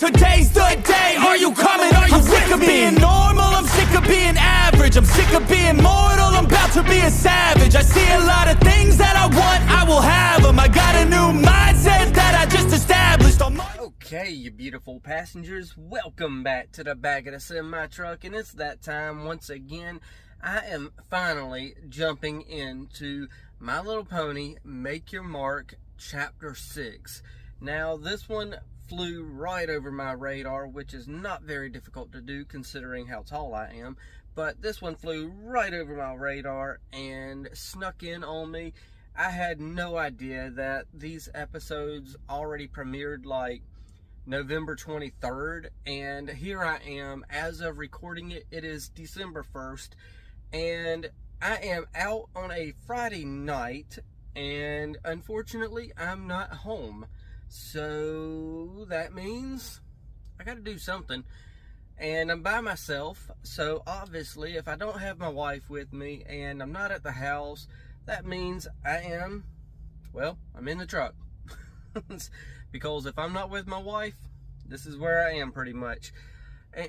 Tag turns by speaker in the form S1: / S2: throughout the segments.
S1: Today's the day, are you coming, are you I'm sick of being normal, I'm sick of being average, I'm sick of being mortal, I'm about to be a savage. I see a lot of things that I want, I will have them. I got a new mindset that I just established on my...
S2: Okay, you beautiful passengers, welcome back to the back of the semi-truck, and it's that time once again. I am finally jumping into My Little Pony, Make Your Mark, Chapter 6. Now, this one flew right over my radar, which is not very difficult to do considering how tall I am, but this one flew right over my radar and snuck in on me. I had no idea that these episodes already premiered like November 23rd, and here I am as of recording it. It is December 1st, and I am out on a Friday night, and unfortunately I'm not home. So that means I got to do something, and I'm by myself. So obviously if I don't have my wife with me and I'm not at the house, that means I'm in the truck. Because if I'm not with my wife, this is where I am pretty much,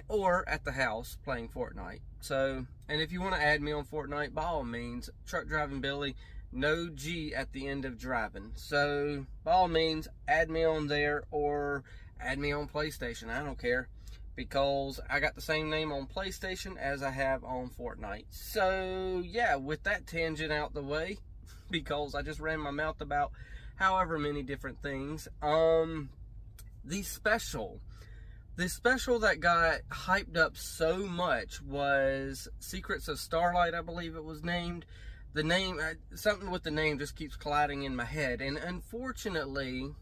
S2: or at the house playing Fortnite. So, and if you want to add me on Fortnite, by all means, Truck Driving Billy, no G at the end of driving. So, by all means, add me on there or add me on PlayStation. I don't care, because I got the same name on PlayStation as I have on Fortnite. So, yeah, with that tangent out the way, because I just ran my mouth about however many different things, the special that got hyped up so much was Secrets of Starlight, I believe it was named. The name, something with the name just keeps colliding in my head. And unfortunately,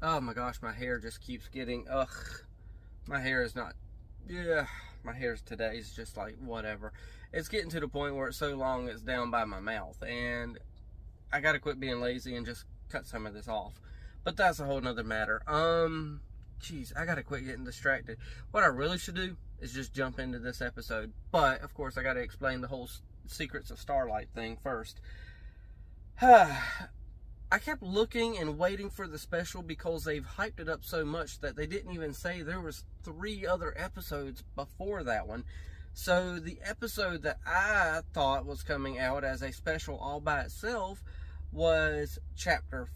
S2: oh my gosh, my hair just keeps getting, my hair is not, my hair today is just like, whatever. It's getting to the point where it's so long it's down by my mouth. And I gotta quit being lazy and just cut some of this off. But that's a whole nother matter. Jeez, I gotta quit getting distracted. What I really should do is just jump into this episode. But, of course, I gotta explain the whole Secrets of Starlight thing first. I kept looking and waiting for the special because they've hyped it up so much that they didn't even say there was 3 other episodes before that one. So the episode that I thought was coming out as a special all by itself was Chapter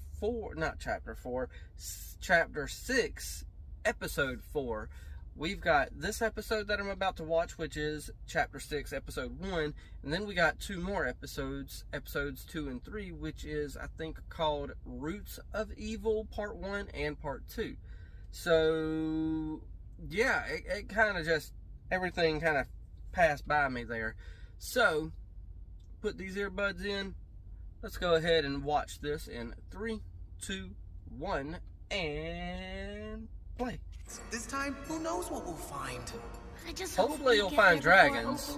S2: 6, Episode 4. We've got this episode that I'm about to watch, which is Chapter 6, Episode 1. And then we got 2 more episodes, Episodes 2 and 3, which is, I think, called Roots of Evil, Part 1 and Part 2. So, yeah, it kind of just, everything kind of passed by me there. So, put these earbuds in. Let's go ahead and watch this in 3, 2, 1, and play.
S3: This time, who knows what we'll find?
S2: Hopefully you'll find dragons,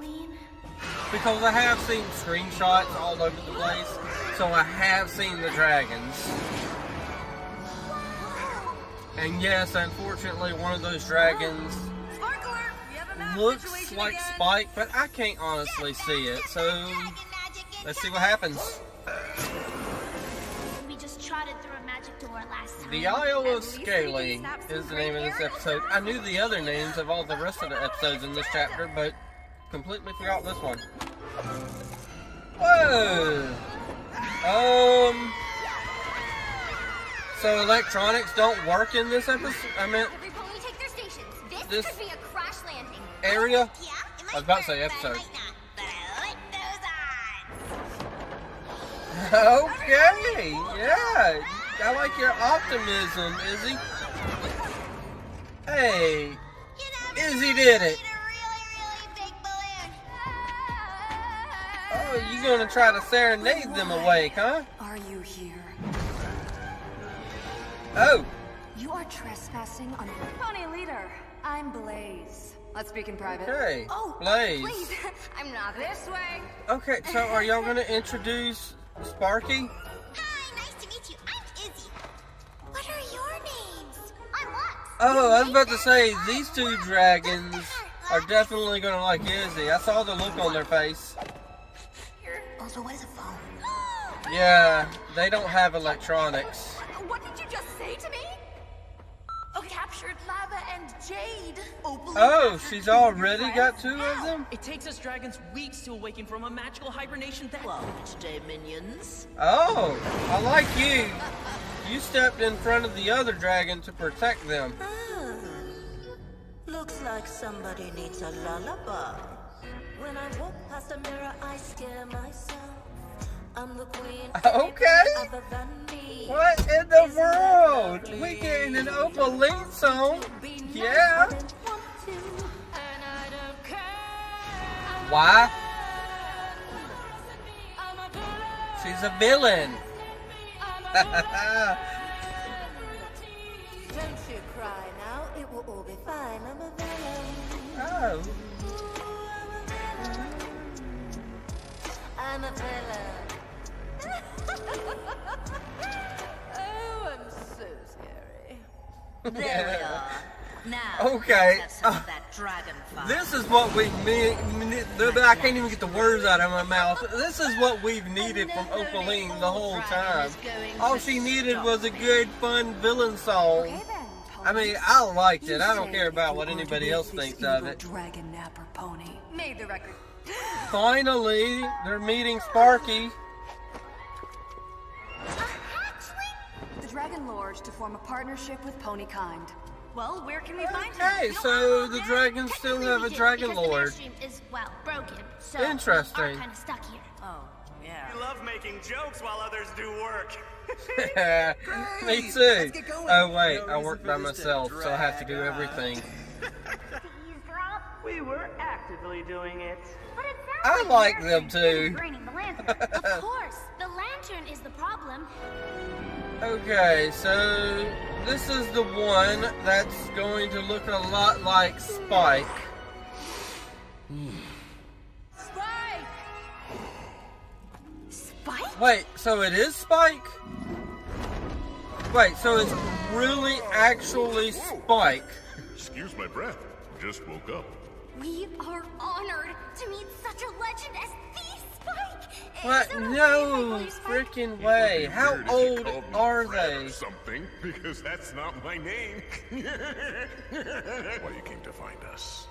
S2: because I have seen screenshots all over the place, so I have seen the dragons. And yes, unfortunately, one of those dragons looks like Spike, but I can't honestly see it, so let's see what happens.
S4: We just trotted through a magic door last time.
S2: The Isle of Scaly is the name of this episode. I knew the other names of all the rest of the episodes in this chapter, but completely forgot this one. Whoa! So electronics don't work in this episode? I meant
S4: Every pony take their stations.
S2: This
S4: could be a crash landing.
S2: area?
S4: Yeah, it might
S2: I was about to
S4: work,
S2: say episode.
S4: but it might not. But I like those odds.
S2: Okay, yeah. I like your optimism, Izzy. Hey, Izzy did it. Oh, you gonna try to serenade them awake, huh?
S5: Are you here?
S2: Oh.
S5: You are trespassing on Pony Leader. I'm Blaze. Let's speak in private.
S2: Hey,
S5: Oh,
S2: Blaze.
S5: please. I'm not this way.
S2: Okay, so are y'all gonna introduce Sparky?
S4: Hi, nice to meet you. I'm Izzy. What are your names? I'm Lux.
S2: Oh, I was about to say, these 2 dragons are definitely gonna like Izzy. I saw the look on their face.
S4: Also, what is a phone?
S2: Yeah, they don't have electronics.
S5: What did you just say to me? Oh, captured
S6: with lava and jade.
S2: Oh, she's already got 2 of them?
S7: It takes us dragons weeks to awaken from a magical hibernation that...
S6: Well, which day, minions?
S2: Oh, I like you. You stepped in front of the other dragon to protect them.
S6: Looks like somebody needs a lullaby. When I walk past a mirror, I scare myself. I'm the queen.
S2: Okay.
S6: Other than me.
S2: What in the world? We getting an Opaline song? Yeah. Why? She's a villain.
S6: Don't you cry now, it will all be fine. I'm a villain.
S2: Oh.
S6: I'm a villain. Oh, I'm so scary. There we are. Now,
S2: Okay.
S6: let's have some of that dragon fire.
S2: This is what we need. I can't even get the words out of my mouth. This is what we've needed from Opaline the whole time. All she needed was a good, fun villain song.
S5: Okay then,
S2: I mean, I liked it. I don't care about what anybody else thinks of it.
S5: Dragon napper pony. Made the record.
S2: Finally, they're meeting Sparky.
S5: The Dragon Lord to form a partnership with pony kind. Well, where can we find him?
S2: Okay, so the dragons still have a Dragon Lord.
S4: The mainstream is, well, broken. So
S2: Interesting.
S4: we are kind of stuck here.
S6: Oh, yeah.
S8: I love making jokes while others do work.
S2: Me too. Oh wait, I work by myself, so I have to do everything.
S4: Eavesdrop.
S7: We were actively doing it.
S4: But it
S2: I
S4: sounds
S2: like
S4: you're
S2: them too.
S4: draining the lantern. Of course, the lantern is the problem.
S2: Okay, so this is the one that's going to look a lot like Spike.
S5: Spike! Spike?
S2: Wait, so it is Spike? Wait, so it's really actually Spike.
S9: Excuse my breath. Just woke up.
S4: We are honored to meet such a legend as the Spike.
S2: What?
S4: Is it okay if I
S2: No
S4: call you Spike?
S2: freaking way. How
S9: Weird if you
S2: old
S9: called me
S2: are
S9: Fred
S2: they?
S9: or something, because that's not my name. Why you came to find us?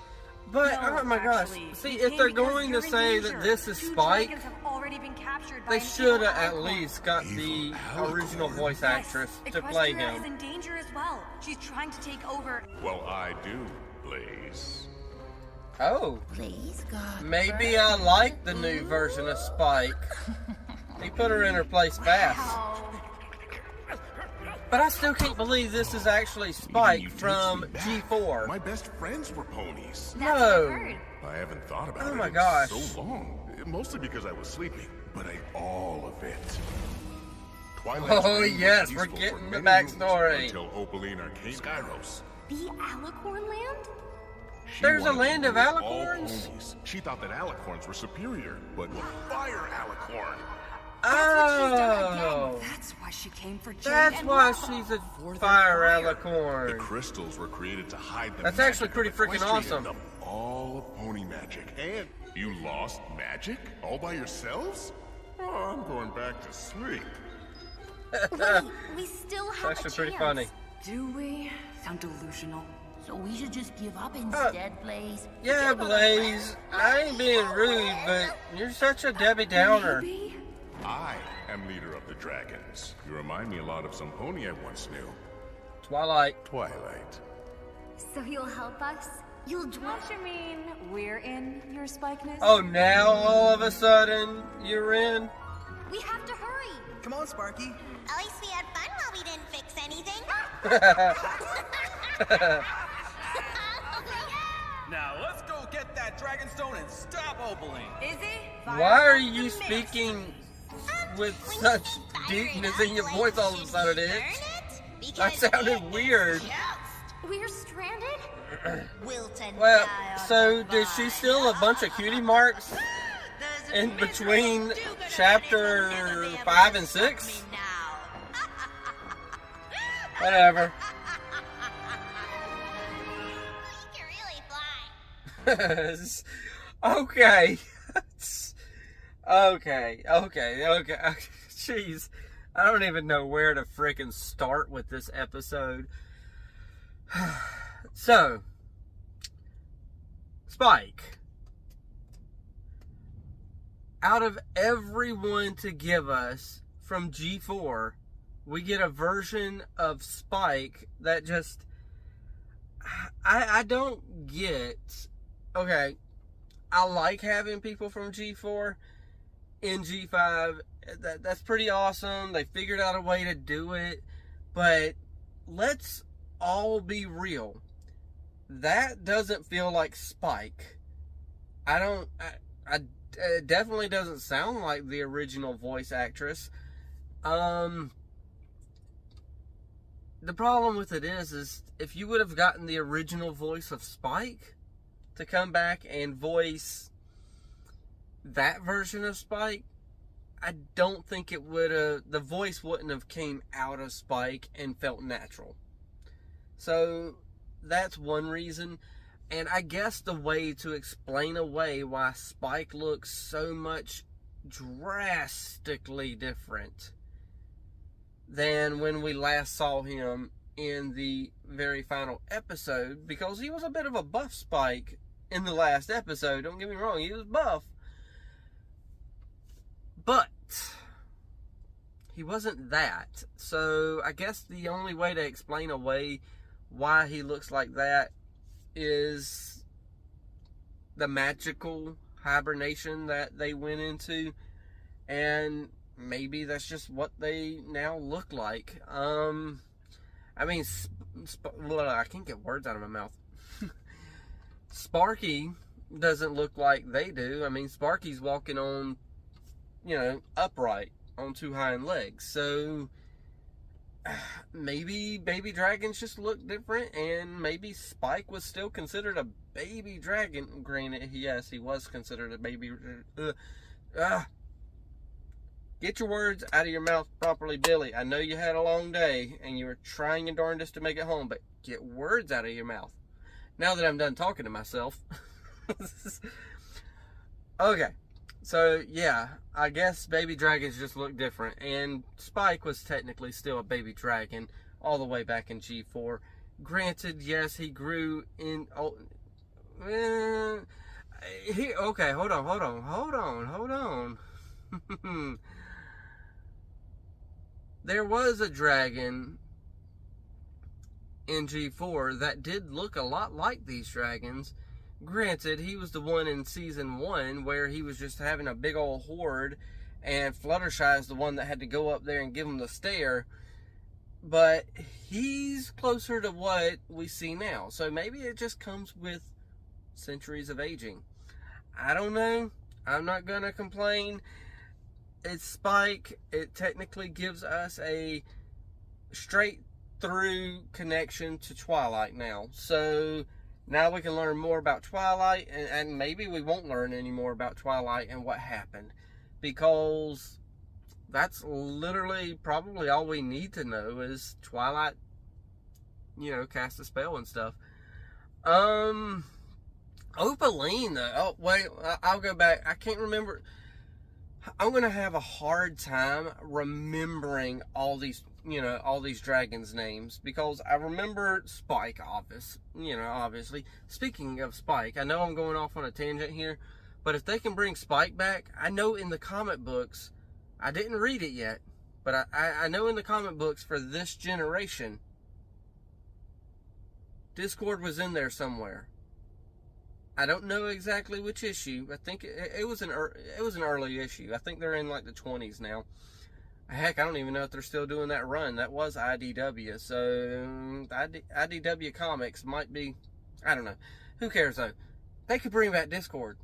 S2: But,
S5: No,
S2: oh my gosh.
S5: actually,
S2: See,
S5: we
S2: if
S5: came
S2: they're
S5: because
S2: going to
S5: you're in
S2: say
S5: danger.
S2: that this is
S5: 2
S2: Spike,
S5: dragons have already been captured by
S2: they
S5: an
S2: should
S5: evil
S2: have at
S5: alicorn.
S2: least got the
S9: Evil alicorn?
S2: original voice actress to play
S5: Equestria is
S2: him.
S5: in danger as well. She's trying to take over.
S9: Well, I do, Blaze.
S2: Oh,
S6: Please, God.
S2: maybe I like the new version of Spike. He put her in her place fast.
S5: Wow.
S2: But I still can't believe this is actually Spike
S9: You takes
S2: from
S9: me back.
S2: G4.
S9: My best friends were ponies.
S5: That's what I've
S2: No.
S5: heard.
S9: I haven't thought about
S2: Oh
S9: it
S2: my
S9: in
S2: gosh.
S9: so long. Mostly because I was sleeping. But all of it. Twilight's
S2: Oh,
S9: reign was
S2: yes, we're
S9: peaceful
S2: getting
S9: for
S2: the
S9: many moons
S2: backstory.
S9: Until Opaline Arcane Skyros.
S4: The Alicorn land?
S9: She
S2: There's a
S9: wanted to
S2: land of
S9: rule all
S2: alicorns?
S9: ponies. She thought that alicorns were superior, but fire alicorn.
S2: Oh,
S5: That's why she came for Jade
S2: that's
S5: and
S2: why
S5: lava.
S2: she's a fire
S9: The
S2: alicorn.
S9: crystals were created to hide the
S2: That's
S9: magic
S2: actually pretty
S9: of
S2: freaking
S9: Equestria,
S2: awesome.
S9: the all of pony magic. And you lost magic all by yourselves? Oh, I'm going back to sleep.
S4: Wait, we still have
S2: Actually
S4: a
S2: pretty
S4: chance.
S2: funny.
S5: Do we? Sound delusional.
S6: So we should just give up instead, Blaze.
S2: Yeah, Blaze, I ain't being rude, but you're such a Debbie Downer.
S5: Maybe?
S9: I am leader of the dragons. You remind me a lot of some pony I once knew.
S2: Twilight.
S9: Twilight.
S4: So you'll help us? You'll join?
S5: Don't you mean we're in your spikeness?
S2: Oh, now all of a sudden you're in?
S4: We have to hurry.
S3: Come on, Sparky.
S4: At least we had fun while we didn't fix anything.
S8: Now let's go get that Dragonstone and stop Opaline.
S5: Izzy?
S2: Why are you speaking with such deepness in your voice all of a sudden? That sounded weird.
S4: We're stranded?
S6: Wilton.
S2: Well, so did she steal a bunch of cutie marks in between chapter 5 and 6? Whatever.
S4: You can really fly.
S2: Okay. Okay. Jeez. I don't even know where to frickin' start with this episode. So, Spike. Out of everyone to give us from G4, we get a version of Spike that just... I don't get... Okay, I like having people from G4 in G5. That's pretty awesome. They figured out a way to do it. But let's all be real. That doesn't feel like Spike. It definitely doesn't sound like the original voice actress. The problem with it is if you would have gotten the original voice of Spike to come back and voice that version of Spike, I don't think it would have, the voice wouldn't have came out of Spike and felt natural. So that's one reason. And I guess the way to explain away why Spike looks so much drastically different than when we last saw him in the very final episode, because he was a bit of a buff Spike in the last episode. Don't get me wrong, he was buff. But he wasn't that. So I guess the only way to explain away why he looks like that is the magical hibernation that they went into, and maybe that's just what they now look like. I mean, I can't get words out of my mouth. Sparky doesn't look like they do. I mean, Sparky's walking on, upright on two hind legs. So maybe baby dragons just look different, and maybe Spike was still considered a baby dragon. Granted, yes, he was considered a baby. Get your words out of your mouth properly, Billy. I know you had a long day and you were trying your darndest to make it home, but get words out of your mouth. Now that I'm done talking to myself. Okay. So, yeah, I guess baby dragons just look different. And Spike was technically still a baby dragon all the way back in G4. Granted, yes, he grew in... okay, hold on. There was a dragon in G4 that did look a lot like these dragons. Granted, he was the one in season 1 where he was just having a big old horde, and Fluttershy is the one that had to go up there and give him the stare. But he's closer to what we see now. So maybe it just comes with centuries of aging. I don't know. I'm not gonna complain. It's Spike. It technically gives us a straight through connection to Twilight now. So now we can learn more about Twilight, and maybe we won't learn any more about Twilight and what happened, because that's literally probably all we need to know is Twilight, cast a spell and stuff. Opaline, though. Oh, wait, I'll go back. I can't remember. I'm going to have a hard time remembering all these dragons' names, because I remember Spike, obviously. Speaking of Spike, I know I'm going off on a tangent here, but if they can bring Spike back, I know in the comic books, I didn't read it yet, but I know in the comic books for this generation, Discord was in there somewhere. I don't know exactly which issue. I think it was an early issue. I think they're in like the 20s now. Heck, I don't even know if they're still doing that run. That was IDW. So IDW Comics might be, I don't know. Who cares though? They could bring back Discord.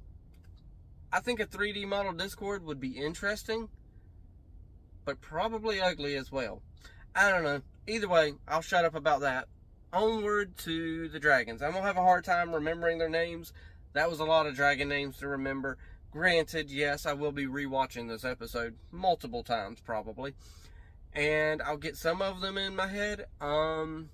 S2: I think a 3D model Discord would be interesting, but probably ugly as well. I don't know. Either way, I'll shut up about that. Onward to the dragons. I'm going to have a hard time remembering their names. That was a lot of dragon names to remember. Granted, yes, I will be rewatching this episode multiple times, probably. And I'll get some of them in my head. I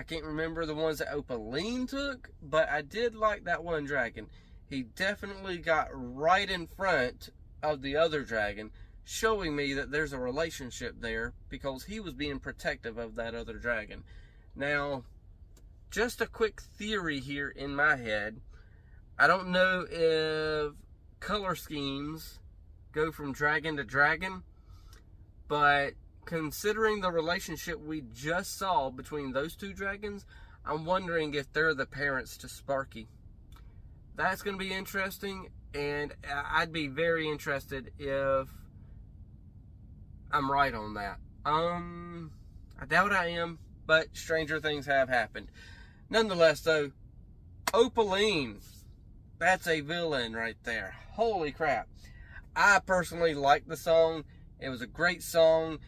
S2: can't remember the ones that Opaline took, but I did like that one dragon. He definitely got right in front of the other dragon, showing me that there's a relationship there, because he was being protective of that other dragon. Now, just a quick theory here in my head. I don't know if color schemes go from dragon to dragon, but considering the relationship we just saw between those two dragons, I'm wondering if they're the parents to Sparky. That's going to be interesting, and I'd be very interested if I'm right on that. I doubt I am, but stranger things have happened. Nonetheless, though, Opaline, that's a villain right there. Holy crap. I personally like the song. It was a great song.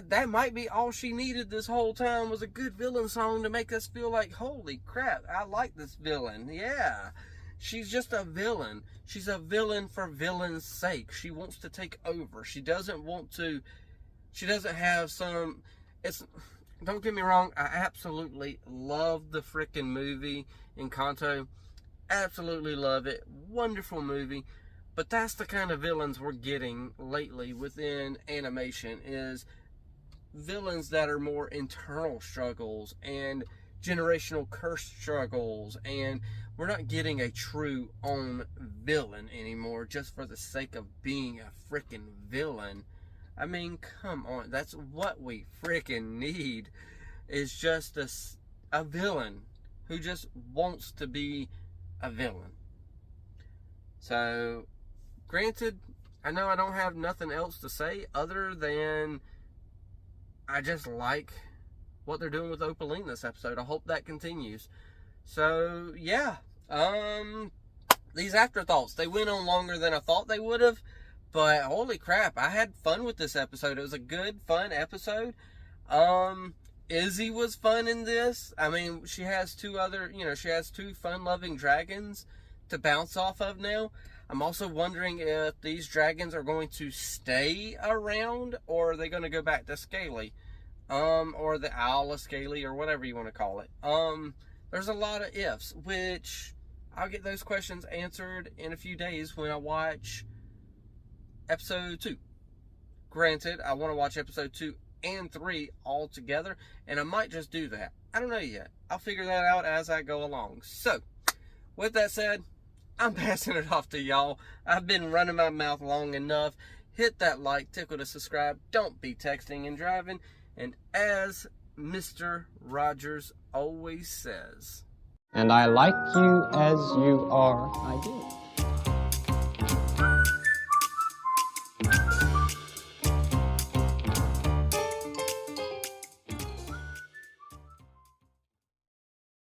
S2: That might be all she needed this whole time, was a good villain song to make us feel like, holy crap, I like this villain. Yeah, she's just a villain. She's a villain for villain's sake. She wants to take over. She doesn't have some, don't get me wrong, I absolutely love the freaking movie Encanto. Absolutely love it. Wonderful movie. But that's the kind of villains we're getting lately within animation, is villains that are more internal struggles and generational curse struggles, and we're not getting a true on villain anymore just for the sake of being a freaking villain. I mean, come on, that's what we freaking need, is just a villain who just wants to be a villain. So, granted, I know I don't have nothing else to say other than I just like what they're doing with Opaline this episode. I hope that continues. So, yeah. These afterthoughts, they went on longer than I thought they would have. But, holy crap, I had fun with this episode. It was a good, fun episode. Izzy was fun in this. I mean, she has two fun-loving dragons to bounce off of now. I'm also wondering if these dragons are going to stay around, or are they going to go back to Scaly? Or the Owl of Scaly, or whatever you want to call it. There's a lot of ifs, which I'll get those questions answered in a few days when I watch episode 2. Granted, I want to watch episode 2 and 3 all together, and I might just do that. I don't know yet. I'll figure that out as I go along. So, with that said, I'm passing it off to y'all. I've been running my mouth long enough. Hit that like, tickle to subscribe. Don't be texting and driving. And as Mr. Rogers always says,
S10: and I like you as you are, I do.